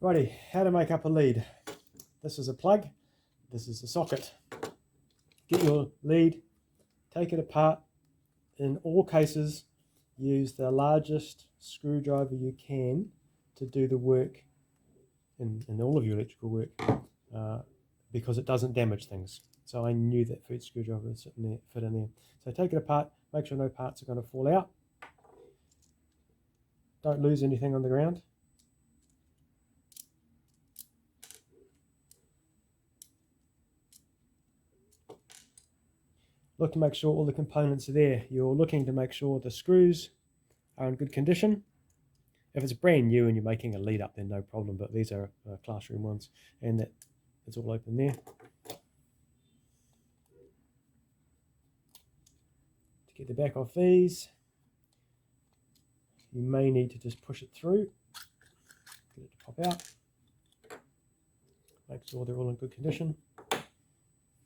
Righty, how to make up a lead. This is a plug, this is a socket. Get your lead, take it apart. In all cases, use the largest screwdriver you can to do the work in all of your electrical work, because it doesn't damage things. So I knew that food screwdriver would fit in there. So take it apart, make sure no parts are going to fall out. Don't lose anything on the ground. Look to make sure all the components are there. You're looking to make sure the screws are in good condition. If it's brand new and you're making a lead up, then no problem, but these are classroom ones, and that it's all open there. To get the back off these, you may need to just push it through, get it to pop out. Make sure they're all in good condition.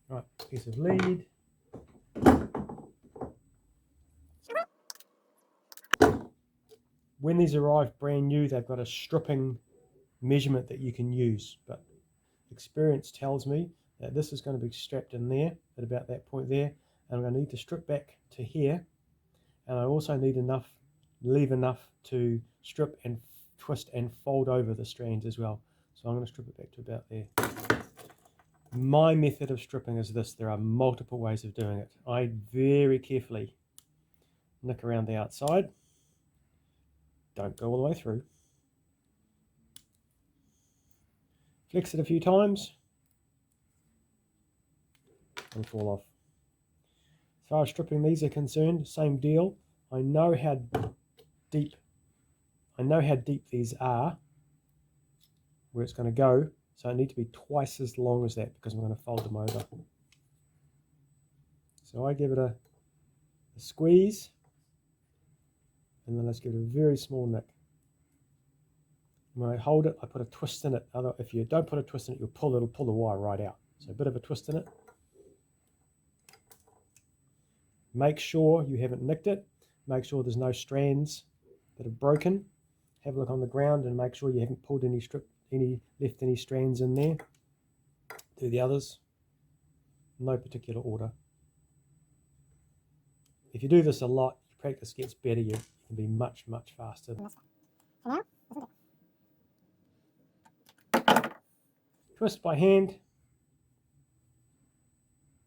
Right, piece of lead. When these arrive brand new, they've got a stripping measurement that you can use, but experience tells me that this is going to be strapped in there at about that point there, and I'm going to need to strip back to here, and I also need leave enough to strip and twist and fold over the strands as well. So I'm going to strip it back to about there. My method of stripping is this. There are multiple ways of doing it. I very carefully nick around the outside. Don't go all the way through. Flex it a few times and fall off. As far as stripping these are concerned, same deal. I know how deep these are, where it's going to go, so I need to be twice as long as that because I'm going to fold them over. So I give it a squeeze, and then let's give it a very small nick. When I hold it, I put a twist in it. If you don't put a twist in it, it'll pull the wire right out. So a bit of a twist in it. Make sure you haven't nicked it. Make sure there's no strands that have broken. Have a look on the ground and make sure you haven't pulled left any strands in there. Do the others. No particular order. If you do this a lot, your practice gets better. You can be much, much faster. Twist by hand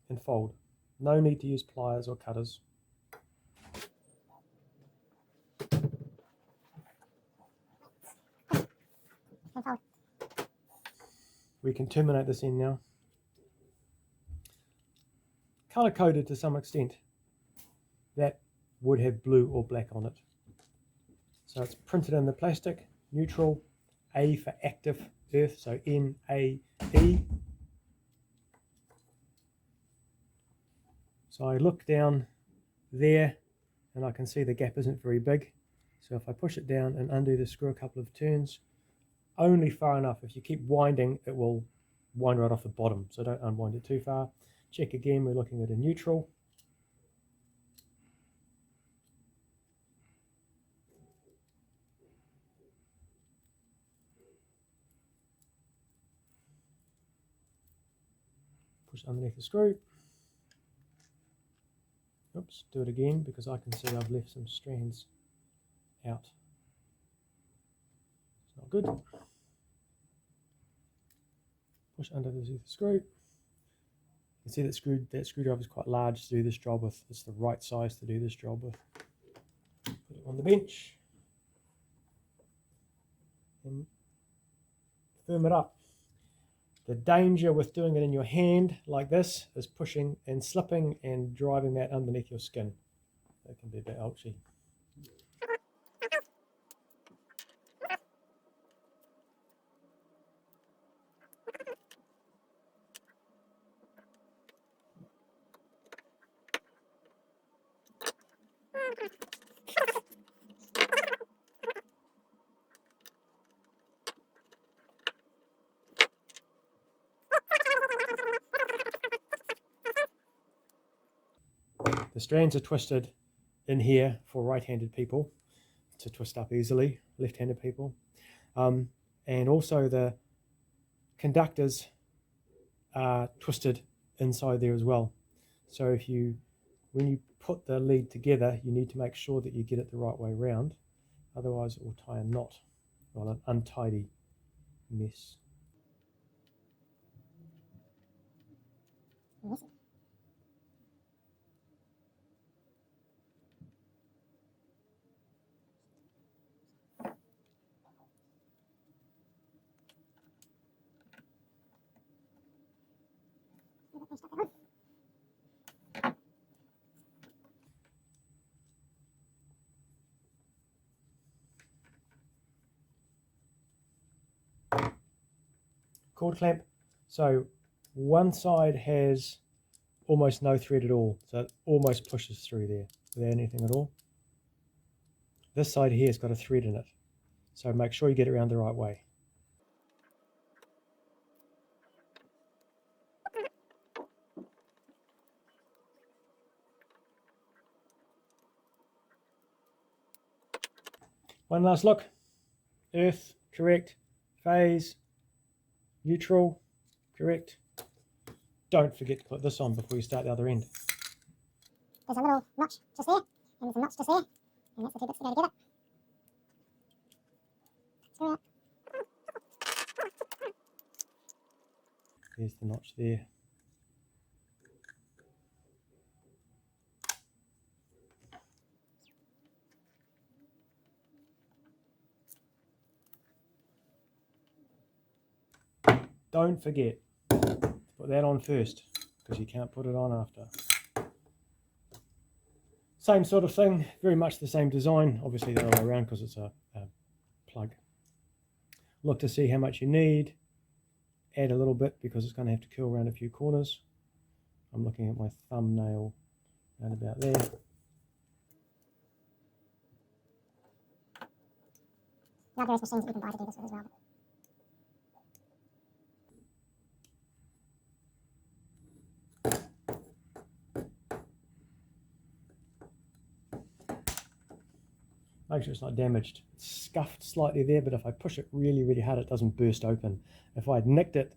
and fold. No need to use pliers or cutters. We can terminate this end now. Color coded to some extent. That would have blue or black on it. So it's printed in the plastic, neutral, A for active earth, so N-A-E. So I look down there and I can see the gap isn't very big. So if I push it down and undo the screw a couple of turns, only far enough. If you keep winding, it will wind right off the bottom, so don't unwind it too far. Check again, we're looking at a neutral. Push underneath the screw. Oops, do it again because I can see I've left some strands out. It's not good. Push under the screw. You can see that screwdriver is quite large to do this job with. It's the right size to do this job with. Put it on the bench and firm it up. The danger with doing it in your hand like this is pushing and slipping and driving that underneath your skin. That can be a bit ouchy. The strands are twisted in here for right-handed people to twist up easily, left-handed people. And and also the conductors are twisted inside there as well. So when you put the lead together, you need to make sure that you get it the right way around, otherwise it will tie a knot, or an untidy mess. Cord clamp. So one side has almost no thread at all, so it almost pushes through there without anything at all. This side here has got a thread in it, so make sure you get it around the right way. One last look. Earth, correct. Phase, neutral, correct. Don't forget to put this on before you start the other end. There's a little notch just there, and there's a notch just there, and that's the two bits that go together. Screw it. There's the notch there. Don't forget to put that on first, because you can't put it on after. Same sort of thing, very much the same design, obviously the other way around because it's a plug. Look to see how much you need, add a little bit because it's going to have to curl around a few corners. I'm looking at my thumbnail around about there. There are various machines that you can buy to do this with as well. Make sure it's not damaged. It's scuffed slightly there, but if I push it really, really hard, it doesn't burst open. If I'd nicked it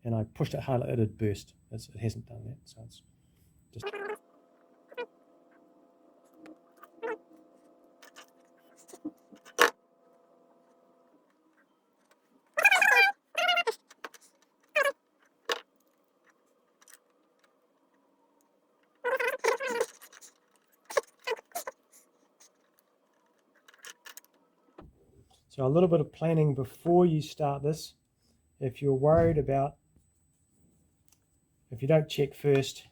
and I pushed it hard, it'd burst. It hasn't done that, so it's just... So a little bit of planning before you start this. If you're worried about, if you don't check first,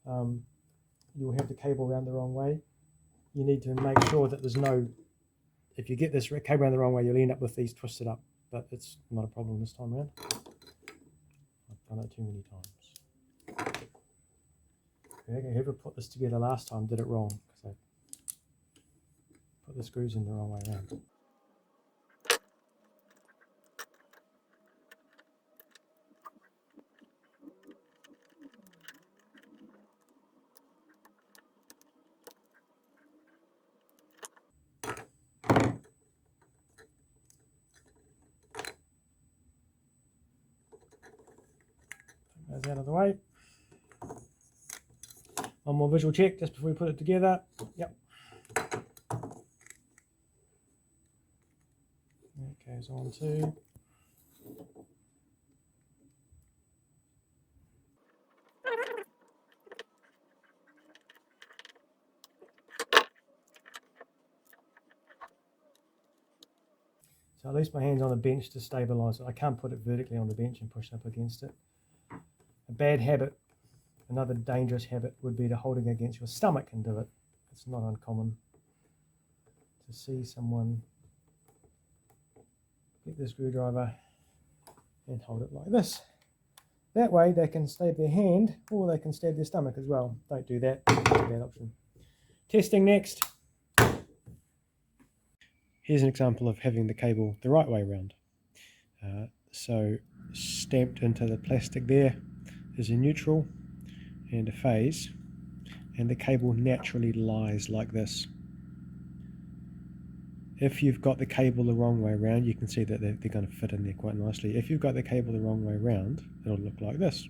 you'll have the cable around the wrong way. You need to make sure that there's no, if you get this cable around the wrong way, you'll end up with these twisted up, but it's not a problem this time around. I've done it too many times. Whoever put this together last time did it wrong, because I put the screws in the wrong way around. Goes out of the way. One more visual check just before we put it together. Yep. That goes on too. So at least my hand's on the bench to stabilise it. I can't put it vertically on the bench and push up against it. A bad habit, another dangerous habit, would be to hold it against your stomach and do it. It's not uncommon to see someone get the screwdriver and hold it like this. That way they can stab their hand or they can stab their stomach as well. Don't do that, it's a bad option. Testing next. Here's an example of having the cable the right way around. So stamped into the plastic there is a neutral and a phase, and the cable naturally lies like this. If you've got the cable the wrong way around, you can see that they're going to fit in there quite nicely. If you've got the cable the wrong way around, it'll look like this.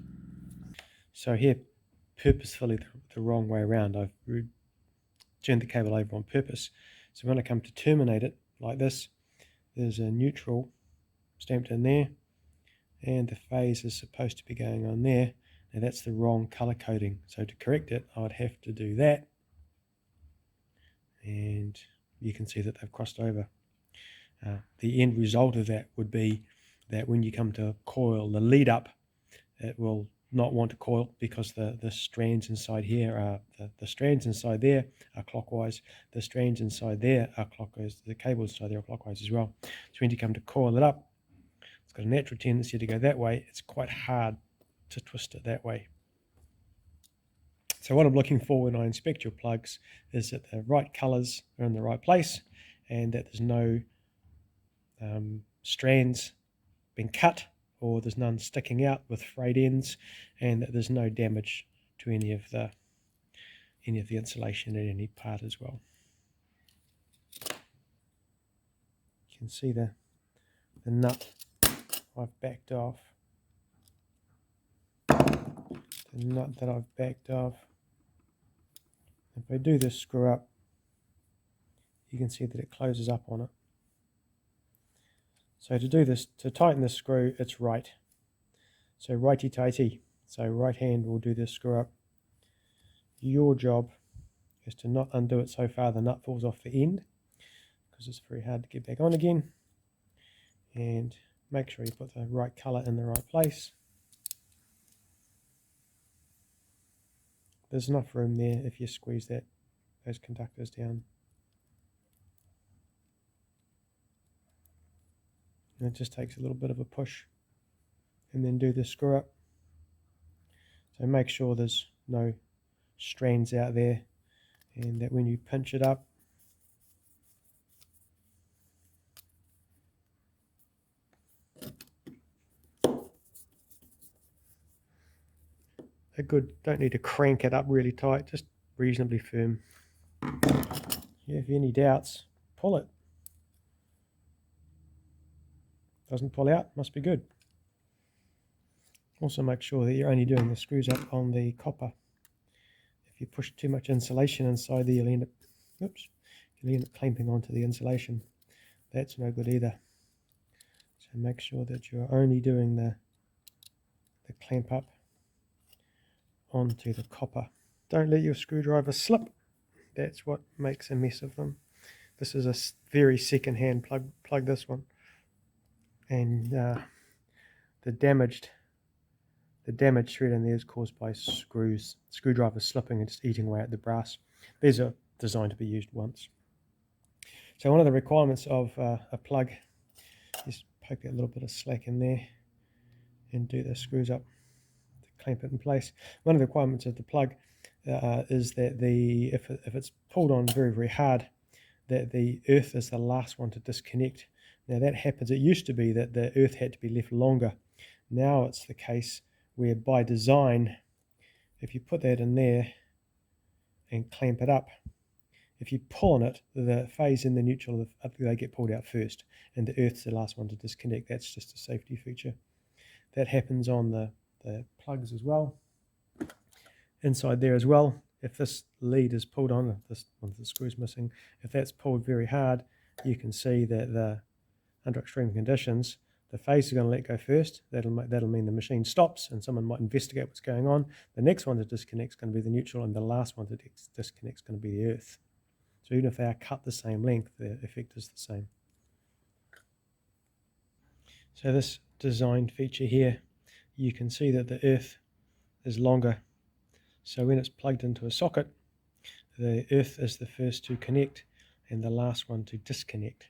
So here, purposefully the wrong way around, I've turned the cable over on purpose. So when I come to terminate it like this, there's a neutral stamped in there, and the phase is supposed to be going on there. Now that's the wrong color coding. So to correct it, I would have to do that. And you can see that they've crossed over. The end result of that would be that when you come to coil the lead up, it will not want to coil because the strands inside here are the strands inside there are clockwise, the strands inside there are clockwise, the cables inside there are clockwise as well. So when you come to coil it up, it's got a natural tendency to go that way. It's quite hard to twist it that way. So what I'm looking for when I inspect your plugs is that the right colors are in the right place and that there's no strands being cut, or there's none sticking out with frayed ends, and that there's no damage to any of the insulation at any part as well. You can see the nut I've backed off. The nut that I've backed off. If I do this screw up, you can see that it closes up on it. So to do this, to tighten this screw, it's right. So righty-tighty. So right hand will do this screw up. Your job is to not undo it so far the nut falls off the end, because it's very hard to get back on again. And make sure you put the right color in the right place. There's enough room there if you squeeze those conductors down. And it just takes a little bit of a push, and then do the screw up. So make sure there's no strands out there, and that when you pinch it up, don't need to crank it up really tight, just reasonably firm. If you have any doubts, pull it. Doesn't pull out, must be good. Also make sure that you're only doing the screws up on the copper. If you push too much insulation inside there, you'll end up clamping onto the insulation. That's no good either. So make sure that you're only doing the clamp up onto the copper. Don't let your screwdriver slip. That's what makes a mess of them. This is a very second-hand plug this one, and the damaged thread in there is caused by screwdrivers slipping and just eating away at the brass. These are designed to be used once. So one of the requirements of a plug is poke that little bit of slack in there and do the screws up to clamp it in place. One of the requirements of the plug is that if it's pulled on very, very hard, that the earth is the last one to disconnect. Now that happens. It used to be that the earth had to be left longer. Now it's the case where by design, if you put that in there and clamp it up, if you pull on it, the phase and the neutral, they get pulled out first, and the earth's the last one to disconnect. That's just a safety feature. That happens on the plugs as well. Inside there as well, if this lead is pulled on, this one of the screws missing, if that's pulled very hard, you can see that under extreme conditions, the phase is going to let go first. That'll mean the machine stops and someone might investigate what's going on. The next one to disconnect is going to be the neutral, and the last one to disconnect is going to be the earth. So even if they are cut the same length, the effect is the same. So this design feature here, you can see that the earth is longer. So when it's plugged into a socket, the earth is the first to connect and the last one to disconnect.